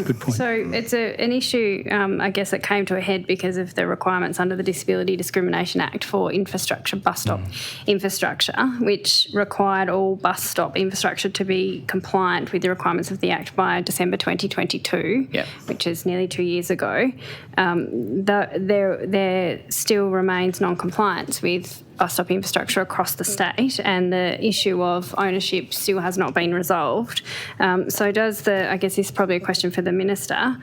Good point. So it's an issue, I guess, that came to a head because of the requirements under the Disability Discrimination Act for infrastructure, bus stop infrastructure, which required all bus stop infrastructure to be compliant with the requirements of the Act by December 2022, which is nearly 2 years ago. There still remains non-compliance with bus stop infrastructure across the state, and the issue of ownership still has not been resolved. So I guess this is probably a question for the Minister,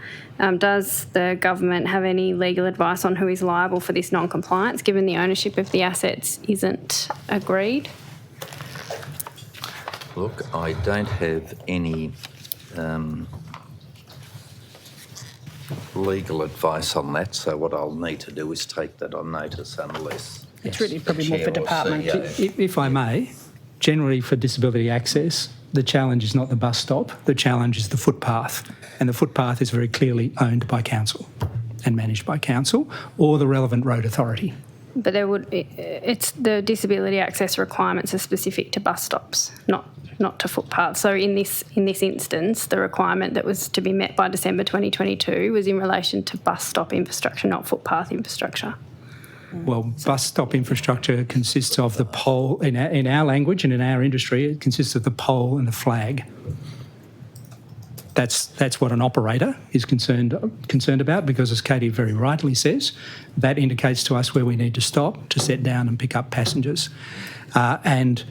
does the government have any legal advice on who is liable for this non-compliance, given the ownership of the assets isn't agreed? Look, I don't have any legal advice on that, so what I'll need to do is take that on notice unless... It's really probably more for department. If I may, generally for disability access, the challenge is not the bus stop, the challenge is the footpath. And the footpath is very clearly owned by council and managed by council or the relevant road authority. But it's the disability access requirements are specific to bus stops, not to footpaths. So in this instance, the requirement that was to be met by December 2022 was in relation to bus stop infrastructure, not footpath infrastructure. Well, bus stop infrastructure consists of the pole, in our language and in our industry, it consists of the pole and the flag. That's what an operator is concerned about, because as Katie very rightly says, that indicates to us where we need to stop to set down and pick up passengers. I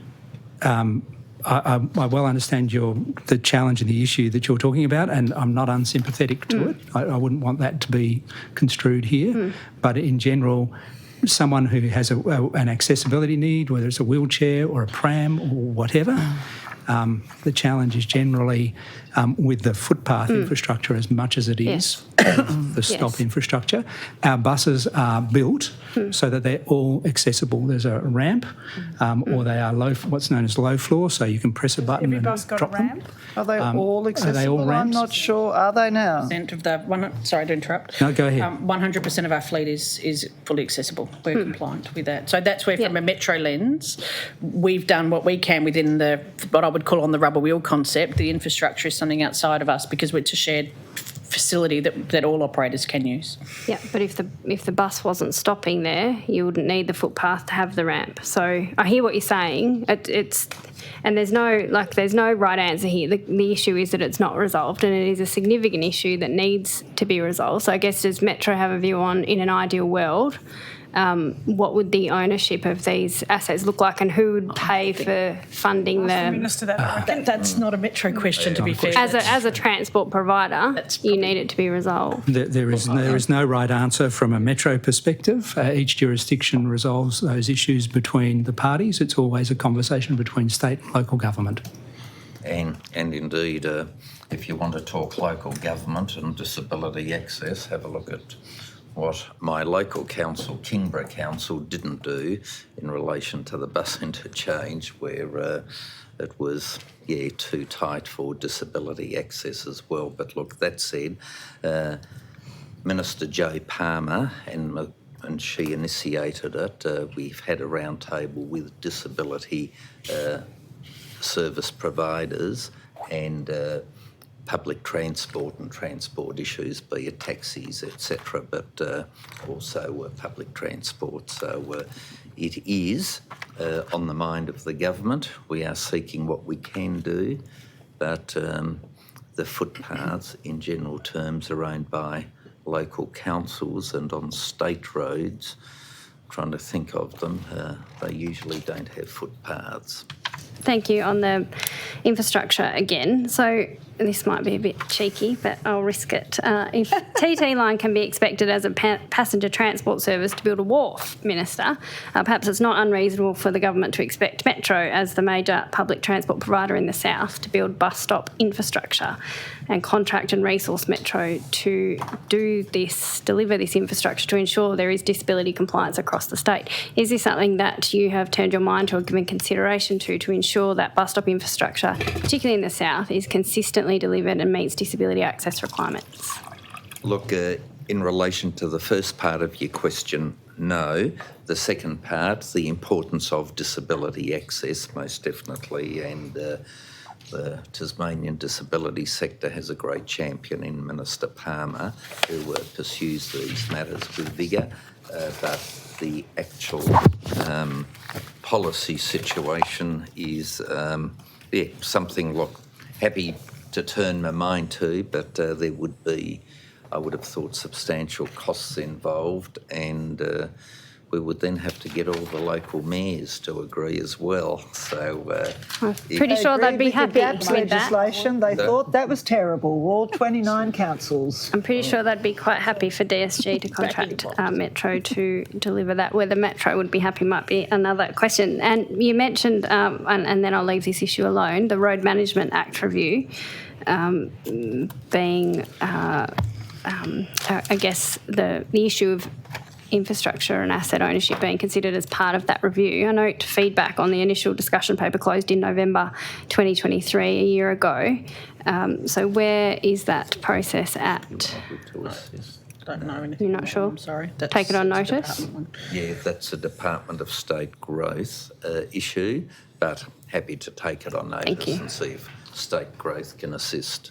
well understand the challenge and the issue that you're talking about, and I'm not unsympathetic to it. I wouldn't want that to be construed here. But in general, someone who has an accessibility need, whether it's a wheelchair or a pram or whatever, the challenge is generally with the footpath infrastructure as much as it is the stop infrastructure. Our buses are built so that they're all accessible. There's a ramp or they are what's known as low floor, so you can press a button and drop them. Every bus got a ramp? Are they all accessible? Are they all ramps? I'm not sure. Are they now? Sorry to interrupt. No, go ahead. 100% of our fleet is fully accessible. We're compliant with that. So that's where, from a metro lens, we've done what we can within what I would call on the rubber wheel concept. The infrastructure is something outside of us because it's a shared facility that all operators can use. Yeah, but if the bus wasn't stopping there, you wouldn't need the footpath to have the ramp. So I hear what you're saying. And there's no right answer here. The issue is that it's not resolved, and it is a significant issue that needs to be resolved. So I guess does Metro have a view on, in an ideal world, what would the ownership of these assets look like, and who would pay for funding that's not a Metro question, to be fair. As a transport provider, you need it to be resolved. There is no right answer from a Metro perspective. Each jurisdiction resolves those issues between the parties. It's always a conversation between state and local government. And indeed, if you want to talk local government and disability access, have a look at what my local council, Kingborough Council, didn't do in relation to the bus interchange, where it was, too tight for disability access as well. But look, that said, Minister Jo Palmer, and she initiated it, we've had a round table with disability service providers and public transport and transport issues, be it taxis, etc., but also public transport. So it is on the mind of the government. We are seeking what we can do, but the footpaths in general terms are owned by local councils, and on state roads, trying to think of them, they usually don't have footpaths. Thank you. On the infrastructure again, so this might be a bit cheeky, but I'll risk it. If TT Line can be expected as a passenger transport service to build a wharf, Minister, perhaps it's not unreasonable for the government to expect Metro, as the major public transport provider in the south, to build bus stop infrastructure and contract and resource Metro to deliver this infrastructure to ensure there is disability compliance across the state. Is this something that you have turned your mind to or given consideration to ensure that bus stop infrastructure, particularly in the south, is consistently delivered and meets disability access requirements? Look, in relation to the first part of your question, no. The second part, the importance of disability access, most definitely, and the Tasmanian disability sector has a great champion in Minister Palmer, who pursues these matters with vigour, but the actual policy situation is something, look, happy to turn my mind to, but there would be, I would have thought, substantial costs involved, and we would then have to get all the local mayors to agree as well. So I'm pretty sure they'd be happy GAP's with that. legislation. They thought that was terrible. All 29 councils. I'm pretty sure they'd be quite happy for DSG to contract Metro to deliver that. Whether Metro would be happy might be another question. And you mentioned, and then I'll leave this issue alone, the Road Management Act review being, I guess, the issue of infrastructure and asset ownership being considered as part of that review. I note feedback on the initial discussion paper closed in November 2023, a year ago. So where is that process at? Don't know anything. You're not sure? I'm sorry. Take it on notice? yeah, that's a Department of State growth issue, but happy to take it on notice you. and see if state growth can assist.